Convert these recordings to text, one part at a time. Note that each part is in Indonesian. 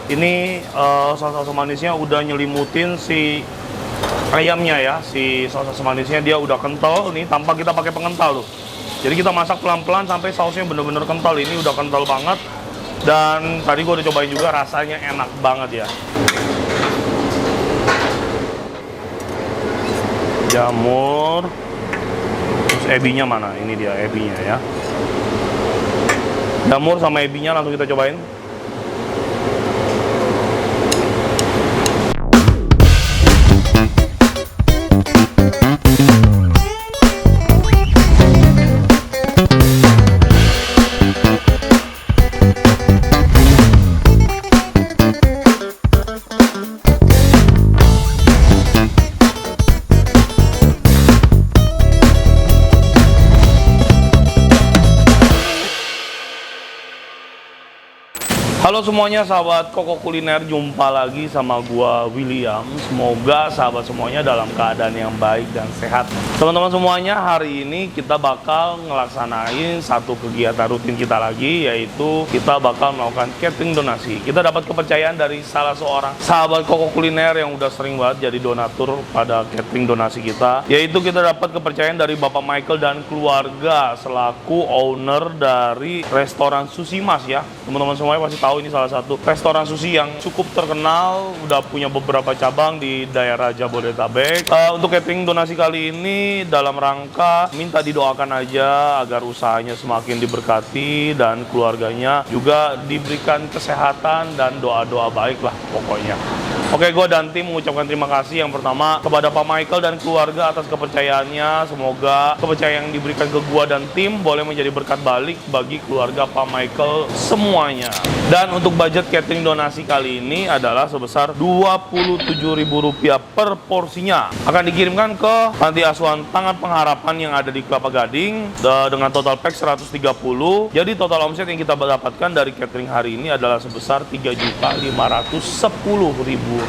Ini saus asam manisnya udah nyelimutin si ayamnya ya. Si saus asam manisnya dia udah kental nih tanpa kita pakai pengental tuh. Jadi kita masak pelan-pelan sampai sausnya bener-bener kental. Ini udah kental banget. Dan tadi gue udah cobain juga, rasanya enak banget ya. Jamur. Terus ebinya mana? Ini dia ebinya ya. Jamur sama ebinya langsung kita cobain. Halo semuanya sahabat Koko Kuliner, jumpa lagi sama gua William. Semoga sahabat semuanya dalam keadaan yang baik dan sehat. Teman-teman semuanya, hari ini kita bakal ngelaksanain satu kegiatan rutin kita lagi, yaitu kita bakal melakukan catering donasi. Kita dapat kepercayaan dari salah seorang sahabat Koko Kuliner yang udah sering banget jadi donatur pada catering donasi kita, yaitu kita dapat kepercayaan dari Bapak Michael dan keluarga selaku owner dari restoran Sushi Mas ya. Teman-teman semuanya pasti tahu ini salah satu restoran sushi yang cukup terkenal, udah punya beberapa cabang di daerah Jabodetabek. Untuk catering donasi kali ini dalam rangka minta didoakan aja agar usahanya semakin diberkati dan keluarganya juga diberikan kesehatan dan doa-doa baik lah pokoknya. Oke, gue dan tim mengucapkan terima kasih yang pertama kepada Pak Michael dan keluarga atas kepercayaannya. Semoga kepercayaan yang diberikan ke gue dan tim boleh menjadi berkat balik bagi keluarga Pak Michael semuanya. Dan untuk budget catering donasi kali ini adalah sebesar Rp27.000 per porsinya. Akan dikirimkan ke Panti Asuhan Tangan Pengharapan yang ada di Kelapa Gading dengan total pack 130. Jadi total omset yang kita dapatkan dari catering hari ini adalah sebesar Rp3.510.000.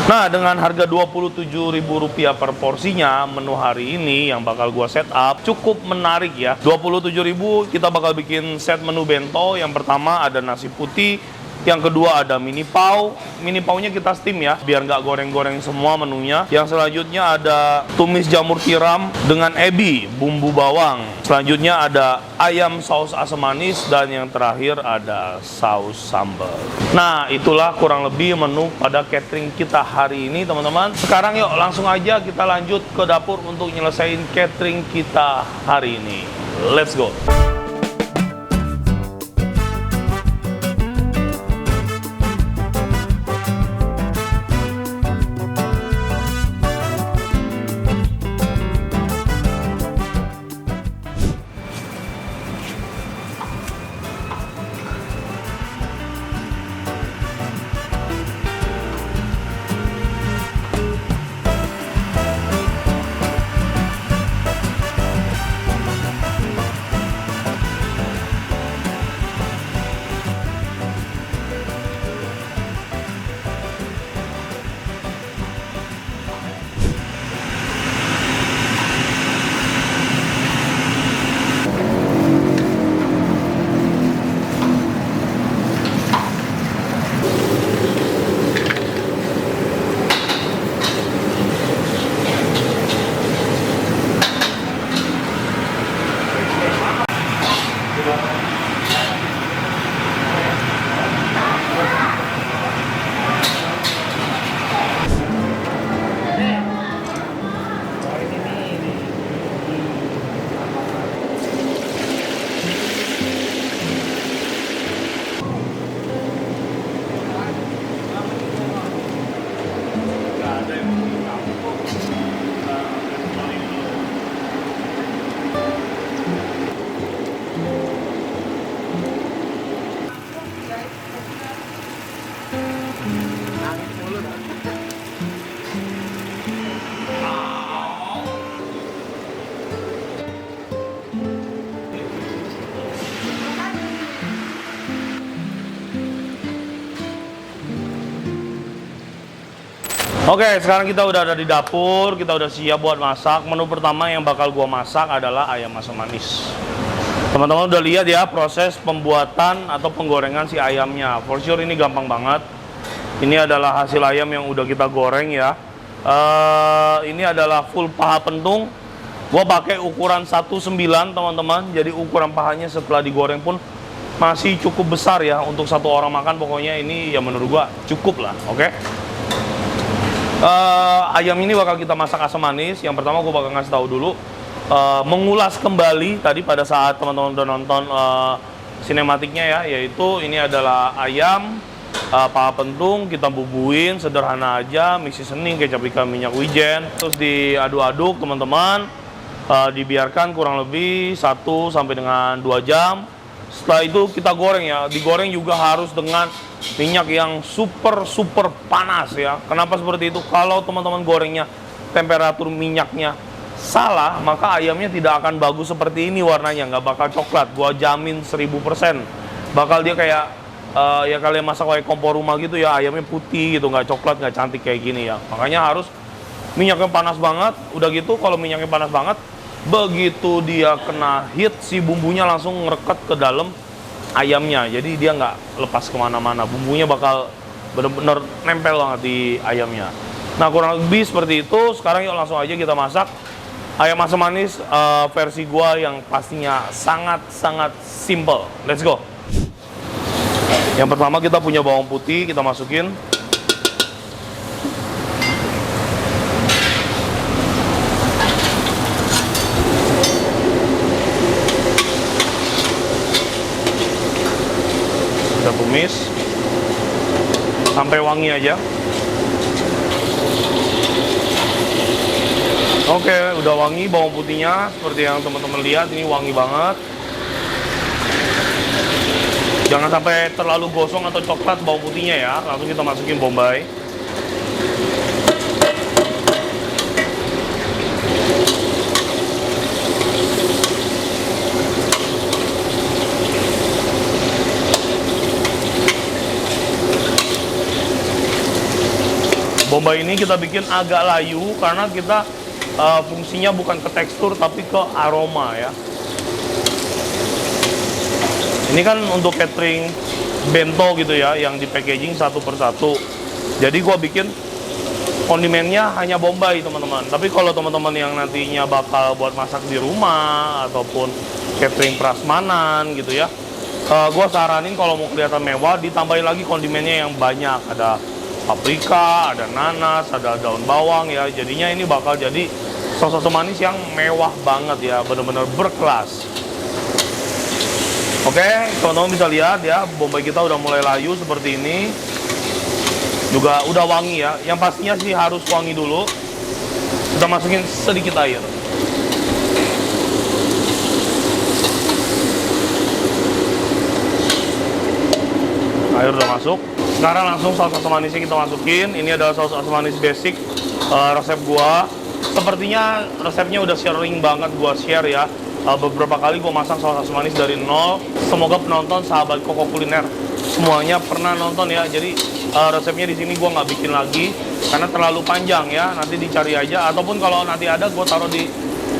Nah, dengan harga Rp27.000 per porsinya, menu hari ini yang bakal gua set up cukup menarik ya. Rp27.000 kita bakal bikin set menu bento. Yang pertama ada nasi putih, yang kedua ada mini pau. Mini paunya kita steam ya, biar nggak goreng-goreng semua menunya. Yang selanjutnya ada tumis jamur tiram dengan ebi, bumbu bawang. Selanjutnya ada ayam saus asam manis. Dan yang terakhir ada saus sambal. Nah, itulah kurang lebih menu pada catering kita hari ini teman-teman. Sekarang yuk langsung aja kita lanjut ke dapur untuk nyelesain catering kita hari ini. Let's go! Oke, sekarang kita udah ada di dapur, kita udah siap buat masak. Menu pertama yang bakal gua masak adalah ayam asam manis. Teman-teman udah lihat ya proses pembuatan atau penggorengan si ayamnya. For sure ini gampang banget. Ini adalah hasil ayam yang udah kita goreng ya. Ini adalah full paha pentung. Gua pakai ukuran 19 teman-teman. Jadi ukuran pahanya setelah digoreng pun masih cukup besar ya untuk satu orang makan. Pokoknya ini ya menurut gua cukup lah, oke? Ayam ini bakal kita masak asam manis. Yang pertama gua bakal ngasih tahu dulu, mengulas kembali tadi pada saat teman-teman udah nonton sinematiknya ya, yaitu ini adalah ayam paha pentung, kita bubuin sederhana aja, mix seasoning, kecap ikan, minyak wijen, terus diaduk-aduk teman-teman, dibiarkan kurang lebih 1 sampai dengan 2 jam. Setelah itu kita goreng ya, digoreng juga harus dengan minyak yang super panas ya. Kenapa seperti itu? Kalau teman-teman gorengnya temperatur minyaknya salah, maka ayamnya tidak akan bagus seperti ini warnanya, nggak bakal coklat. Gua jamin 1000%. Bakal dia kayak ya kalian masak kayak kompor rumah gitu ya, ayamnya putih gitu, nggak coklat, nggak cantik kayak gini ya. Makanya harus minyaknya panas banget. Udah gitu kalau minyaknya panas banget, begitu dia kena heat, si bumbunya langsung ngerekat ke dalam ayamnya. Jadi dia nggak lepas kemana-mana. Bumbunya bakal bener-bener nempel banget di ayamnya. Nah kurang lebih seperti itu. Sekarang yuk langsung aja kita masak ayam asam manis versi gua yang pastinya sangat simple. Let's go. Yang pertama kita punya bawang putih, kita masukin. Kita tumis sampai wangi aja. Oke, udah wangi bawang putihnya seperti yang teman-teman lihat, ini wangi banget. Jangan sampai terlalu gosong atau coklat bawang putihnya ya. Langsung kita masukin bombay. Bombay ini kita bikin agak layu karena kita fungsinya bukan ke tekstur tapi ke aroma ya. Ini kan untuk catering bento gitu ya, yang di packaging satu persatu. Jadi gua bikin kondimennya hanya bombay teman-teman. Tapi kalau teman-teman yang nantinya bakal buat masak di rumah ataupun catering prasmanan gitu ya, gua saranin kalau mau kelihatan mewah ditambahin lagi kondimennya yang banyak. Ada paprika, ada nanas, ada daun bawang ya. Jadinya ini bakal jadi saus asam manis yang mewah banget ya, bener-bener berkelas. Oke, teman-teman bisa lihat ya, bombay kita udah mulai layu seperti ini. Juga udah wangi ya. Yang pastinya sih harus wangi dulu. Kita masukin sedikit air. Air udah masuk. Sekarang langsung saus asam manisnya kita masukin. Ini adalah saus asam manis basic resep gua. Sepertinya resepnya udah sering banget gua share ya. Beberapa kali gua masak saus asam manis dari nol. Semoga penonton sahabat Koko Kuliner semuanya pernah nonton ya. Jadi resepnya di sini gua nggak bikin lagi karena terlalu panjang ya. Nanti dicari aja. Ataupun kalau nanti ada gua taruh di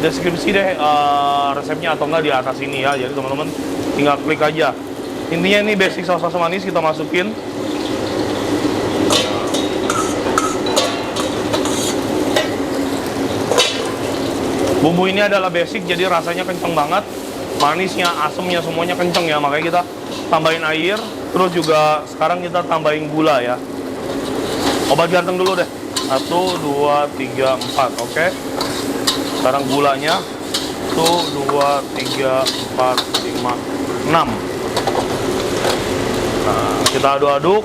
deskripsi deh resepnya atau enggak di atas ini ya. Jadi teman-teman tinggal klik aja. Intinya ini basic saus asam manis kita masukin. Bumbu ini adalah basic, jadi rasanya kenceng banget. Manisnya, asemnya semuanya kenceng ya. Makanya kita tambahin air. Terus juga sekarang kita tambahin gula ya. Obat ganteng dulu deh. 1, 2, 3, 4. Oke. Sekarang gulanya 1, 2, 3, 4, 5, 6. Nah, kita aduk-aduk.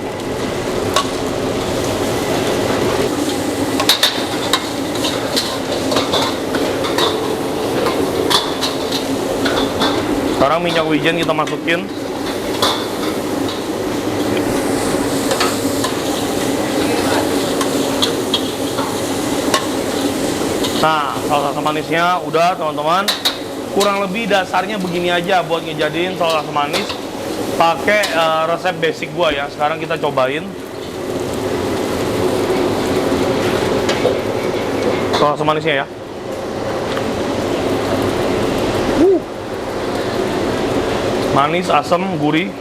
Sekarang minyak wijen kita masukin. Nah, saus asam manisnya udah teman-teman. Kurang lebih dasarnya begini aja buat ngejadiin saus asam manis. Pakai resep basic gua ya. Sekarang kita cobain. Saus asam manisnya ya. Manis, asam, gurih.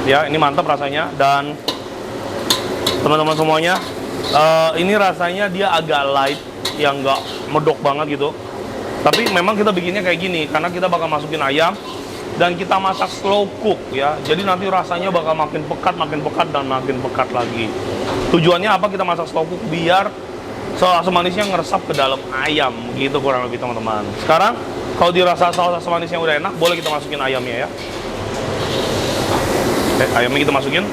Ya, ini mantap rasanya. Dan teman-teman semuanya, ini rasanya dia agak light, yang nggak medok banget gitu. Tapi memang kita bikinnya kayak gini karena kita bakal masukin ayam dan kita masak slow cook ya. Jadi nanti rasanya bakal makin pekat, dan makin pekat lagi. Tujuannya apa kita masak slow cook? Biar saus asam manisnya ngeresap ke dalam ayam gitu kurang lebih teman-teman. Sekarang kalau dirasa saus asam manisnya udah enak, boleh kita masukin ayamnya ya. Ayamnya kita masukin.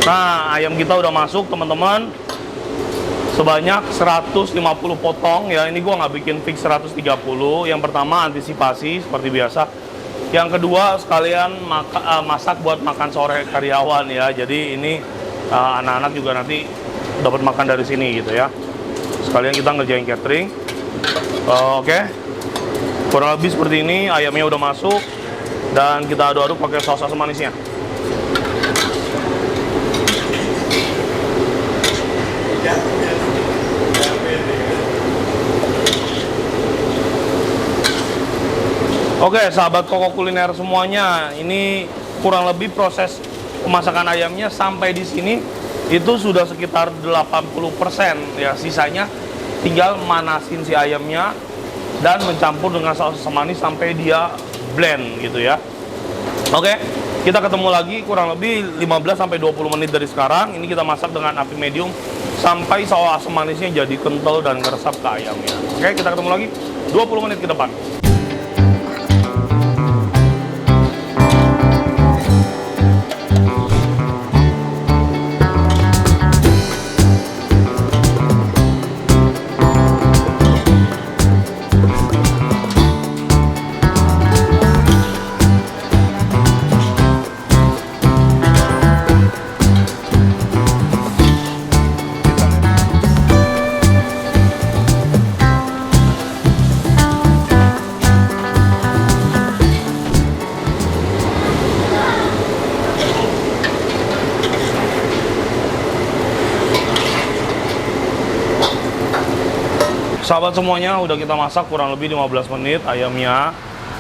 Nah, ayam kita udah masuk teman-teman. Sebanyak 150 potong ya. Ini gua nggak bikin fix 130. Yang pertama antisipasi seperti biasa. Yang kedua sekalian masak buat makan sore karyawan ya. Jadi ini anak-anak juga nanti dapat makan dari sini gitu ya. Sekalian kita ngerjain catering. Oke. Kurang lebih seperti ini. Ayamnya udah masuk dan kita aduk-aduk pakai saus asam manisnya. Oke, sahabat Koko Kuliner semuanya, ini kurang lebih proses pemasakan ayamnya sampai di sini itu sudah sekitar 80% ya. Sisanya tinggal manasin si ayamnya dan mencampur dengan saus asam manis sampai dia blend gitu ya. Oke, kita ketemu lagi kurang lebih 15 sampai 20 menit dari sekarang. Ini kita masak dengan api medium sampai saus asam manisnya jadi kental dan ngeresap ke ayamnya. Oke, kita ketemu lagi 20 menit ke depan. Sahabat semuanya, udah kita masak kurang lebih 15 menit ayamnya.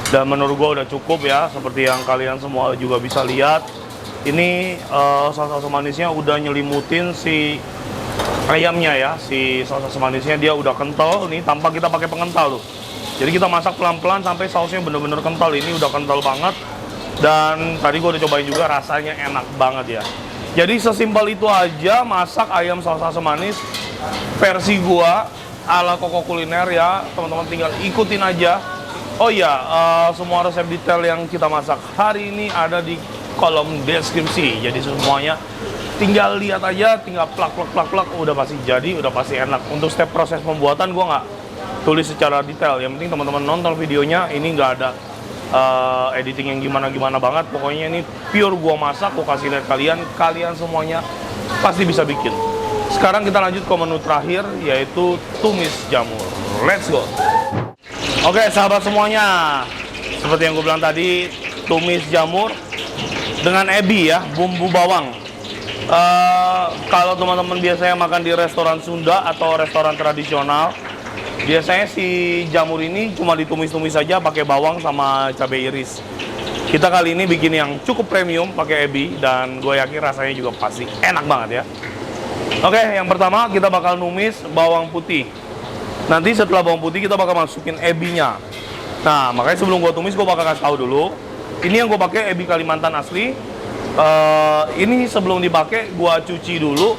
Dan menurut gua udah cukup ya. Seperti yang kalian semua juga bisa lihat. Ini saus asam manisnya udah nyelimutin si ayamnya ya. Si saus asam manisnya dia udah kental nih tanpa kita pakai pengental tuh. Jadi kita masak pelan-pelan sampai sausnya bener-bener kental. Ini udah kental banget. Dan tadi gua udah cobain juga, rasanya enak banget ya. Jadi sesimpel itu aja masak ayam saus asam manis versi gua ala Koko Kuliner ya, teman-teman tinggal ikutin aja. Oh iya, semua resep detail yang kita masak hari ini ada di kolom deskripsi. Jadi semuanya tinggal lihat aja, tinggal plak, udah pasti jadi, udah pasti enak. Untuk step proses pembuatan gua nggak tulis secara detail. Yang penting teman-teman nonton videonya, ini nggak ada editing yang gimana-gimana banget. Pokoknya ini pure gua masak, gua kasih lihat kalian semuanya pasti bisa bikin. Sekarang kita lanjut ke menu terakhir, yaitu tumis jamur. Let's go. Oke sahabat semuanya, seperti yang gue bilang tadi, tumis jamur dengan ebi ya, bumbu bawang. Kalau teman-teman biasanya makan di restoran Sunda atau restoran tradisional, biasanya si jamur ini cuma ditumis-tumis saja pakai bawang sama cabai iris. Kita kali ini bikin yang cukup premium pakai ebi, dan gue yakin rasanya juga pasti enak banget ya. Oke, yang pertama kita bakal numis bawang putih. Nanti setelah bawang putih kita bakal masukin ebinya. Nah, makanya sebelum gua tumis gua bakal kasih tahu dulu. Ini yang gua pakai ebi Kalimantan asli. Ini sebelum dipakai gua cuci dulu.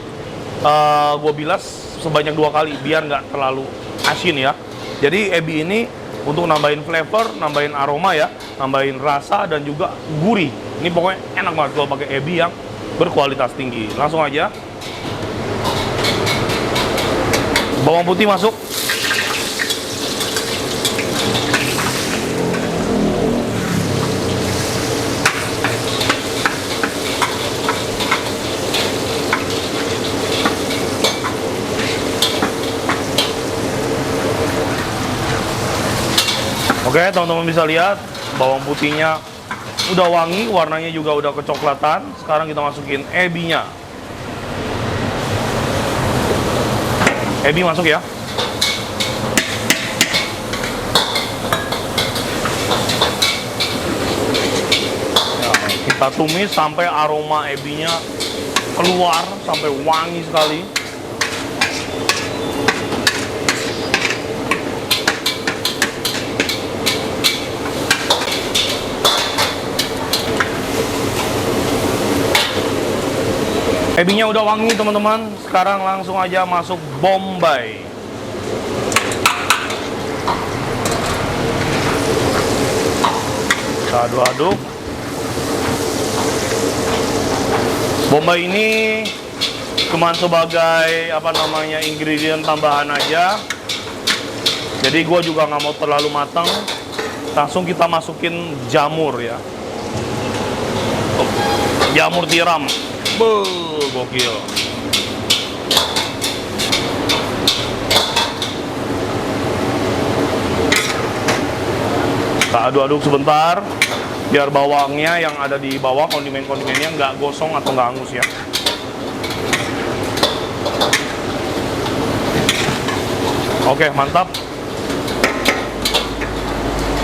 Gua bilas sebanyak 2 kali biar nggak terlalu asin ya. Jadi ebi ini untuk nambahin flavor, nambahin aroma ya, nambahin rasa dan juga gurih. Ini pokoknya enak banget kalau pakai ebi yang berkualitas tinggi. Langsung aja. Bawang putih masuk. Oke, teman-teman bisa lihat bawang putihnya udah wangi, warnanya juga udah kecoklatan. Sekarang kita masukin ebinya. Ebi masuk ya. Kita tumis sampai aroma ebinya keluar, sampai wangi sekali. Ebinya udah wangi teman-teman. Sekarang langsung aja masuk bombay. Kita aduk-aduk. Bombay ini cuman sebagai ingredient tambahan aja. Jadi gue juga nggak mau terlalu matang. Langsung kita masukin jamur ya. Jamur tiram. Gokil. Kita aduk-aduk sebentar biar bawangnya yang ada di bawah, kondimen-kondimennya nggak gosong atau nggak hangus ya. Oke, mantap.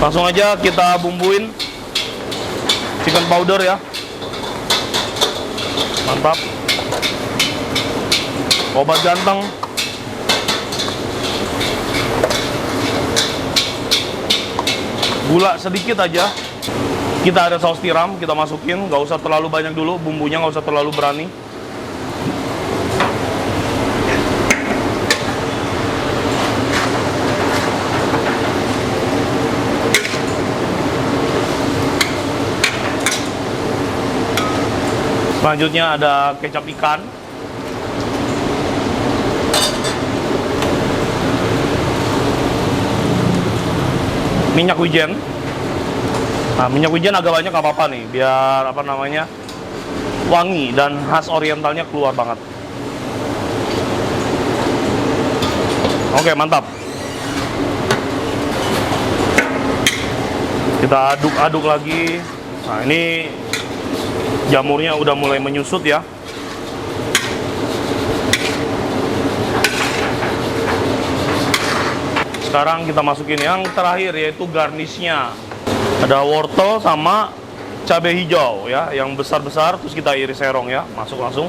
Langsung aja kita bumbuin chicken powder ya. Mantap. Obat ganteng. Gula sedikit aja. Kita ada saus tiram, kita masukin. Nggak usah terlalu banyak dulu, bumbunya nggak usah terlalu berani. Selanjutnya ada kecap ikan. Minyak wijen. Nah, minyak wijen agak banyak nggak apa-apa nih, biar wangi dan khas orientalnya keluar banget. Oke, mantap. Kita aduk-aduk lagi. Nah, ini jamurnya udah mulai menyusut ya. Sekarang kita masukin yang terakhir, yaitu garnishnya. Ada wortel sama cabai hijau ya, yang besar-besar, terus kita iris serong ya. Masuk langsung.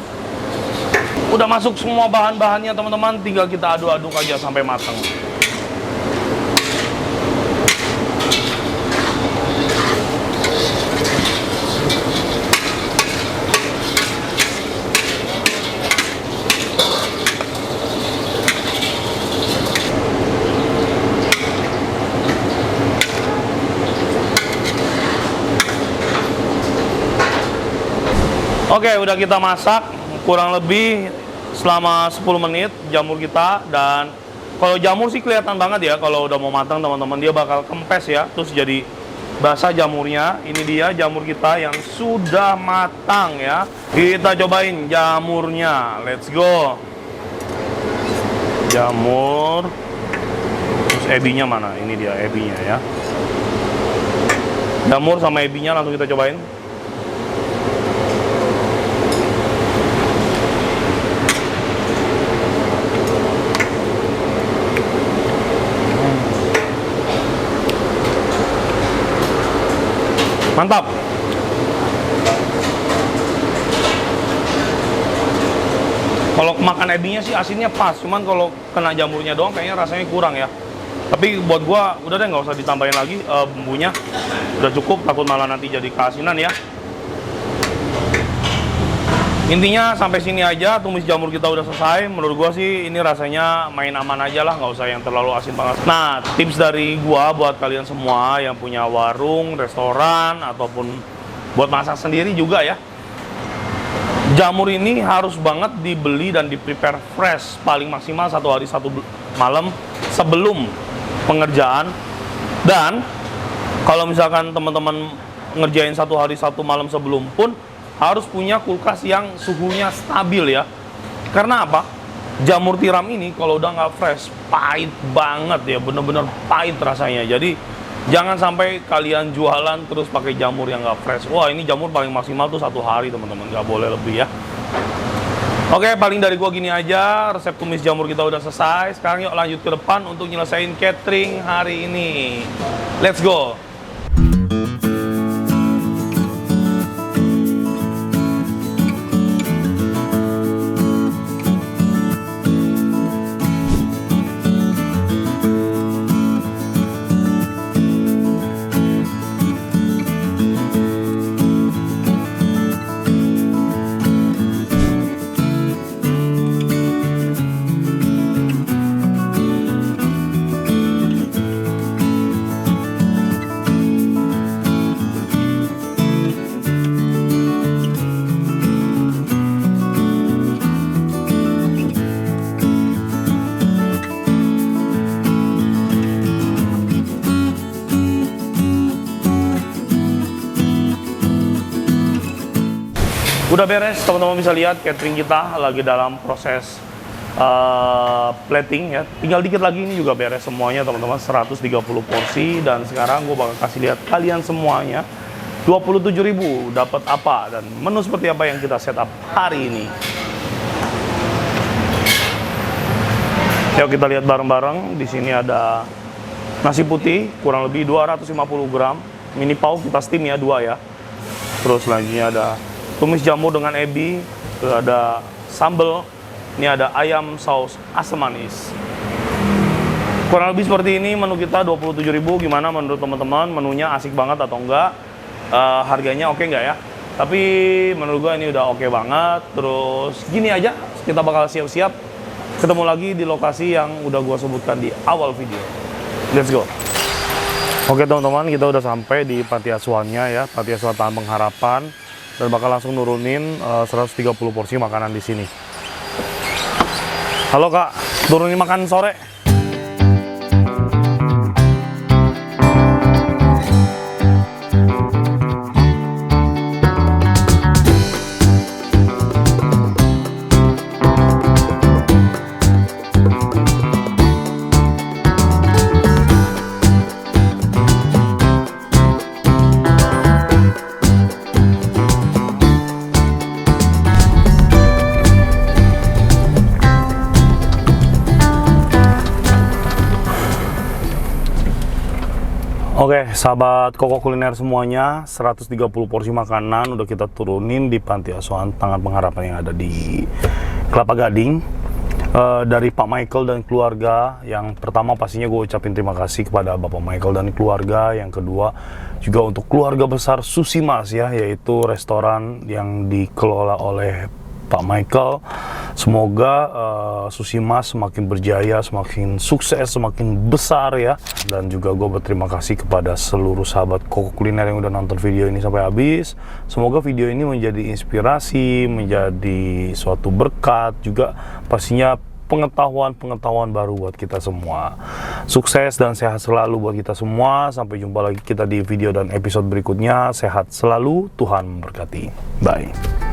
Udah masuk semua bahan-bahannya teman-teman, tinggal kita aduk-aduk aja sampai matang. Oke, udah kita masak kurang lebih selama 10 menit jamur kita. Dan kalau jamur sih kelihatan banget ya kalau udah mau matang teman-teman, dia bakal kempes ya, terus jadi basah jamurnya. Ini dia jamur kita yang sudah matang ya. Kita cobain jamurnya, let's go. Jamur, terus ebinya mana? Ini dia ebinya ya. Jamur sama ebinya langsung kita cobain. Mantap. Kalau makan ebinya sih asinnya pas, cuman kalau kena jamurnya doang kayaknya rasanya kurang ya. Tapi buat gua udah deh, nggak usah ditambahin lagi bumbunya, udah cukup, takut malah nanti jadi keasinan ya. Intinya sampai sini aja, tumis jamur kita udah selesai. Menurut gua sih ini rasanya main aman aja lah, nggak usah yang terlalu asin banget. Nah, tips dari gua buat kalian semua yang punya warung, restoran, ataupun buat masak sendiri juga ya. Jamur ini harus banget dibeli dan di-prepare fresh, paling maksimal 1 hari 1 malam sebelum pengerjaan. Dan kalau misalkan teman-teman ngerjain 1 hari 1 malam sebelum pun, harus punya kulkas yang suhunya stabil ya. Karena apa? Jamur tiram ini kalau udah nggak fresh, pahit banget ya, bener-bener pahit rasanya. Jadi jangan sampai kalian jualan terus pakai jamur yang nggak fresh. Wah, ini jamur paling maksimal tuh 1 hari teman-teman, nggak boleh lebih ya. Oke, paling dari gua gini aja. Resep tumis jamur kita udah selesai. Sekarang yuk lanjut ke depan untuk nyelesain catering hari ini. Let's go. Udah beres, teman-teman bisa lihat catering kita lagi dalam proses plating ya. Tinggal dikit lagi ini juga beres semuanya teman-teman, 130 porsi. Dan sekarang gue bakal kasih lihat kalian semuanya 27.000 dapat apa dan menu seperti apa yang kita setup hari ini. Yuk kita lihat bareng-bareng. Di sini ada nasi putih kurang lebih 250 gram, mini pau kita steam ya, 2 ya. Terus selanjutnya ada tumis jamur dengan ebi, ada sambal, ini ada ayam saus asam manis. Kurang lebih seperti ini menu kita 27.000. Gimana menurut teman-teman? Menunya asik banget atau enggak? Harganya oke enggak ya? Tapi menurut gua ini udah oke banget. Terus gini aja, kita bakal siap-siap ketemu lagi di lokasi yang udah gua sebutkan di awal video. Let's go. Oke teman-teman, kita udah sampai di panti asuhannya ya, Panti Asuhan Taman Pengharapan, dan bakal langsung nurunin 130 porsi makanan di sini. Halo Kak, turunin makan sore. Oke, sahabat Koko Kuliner semuanya, 130 porsi makanan udah kita turunin di Panti Asuhan Taman Pengharapan yang ada di Kelapa Gading. Dari Pak Michael dan keluarga, yang pertama pastinya gue ucapin terima kasih kepada Bapak Michael dan keluarga. Yang kedua juga untuk keluarga besar Susimas ya, yaitu restoran yang dikelola oleh Pak Michael. Semoga Susimas semakin berjaya, semakin sukses, semakin besar ya. Dan juga gue berterima kasih kepada seluruh sahabat Koko Kuliner yang udah nonton video ini sampai habis. Semoga video ini menjadi inspirasi, menjadi suatu berkat, juga pastinya pengetahuan baru buat kita semua. Sukses dan sehat selalu buat kita semua. Sampai jumpa lagi kita di video dan episode berikutnya. Sehat selalu, Tuhan memberkati. Bye.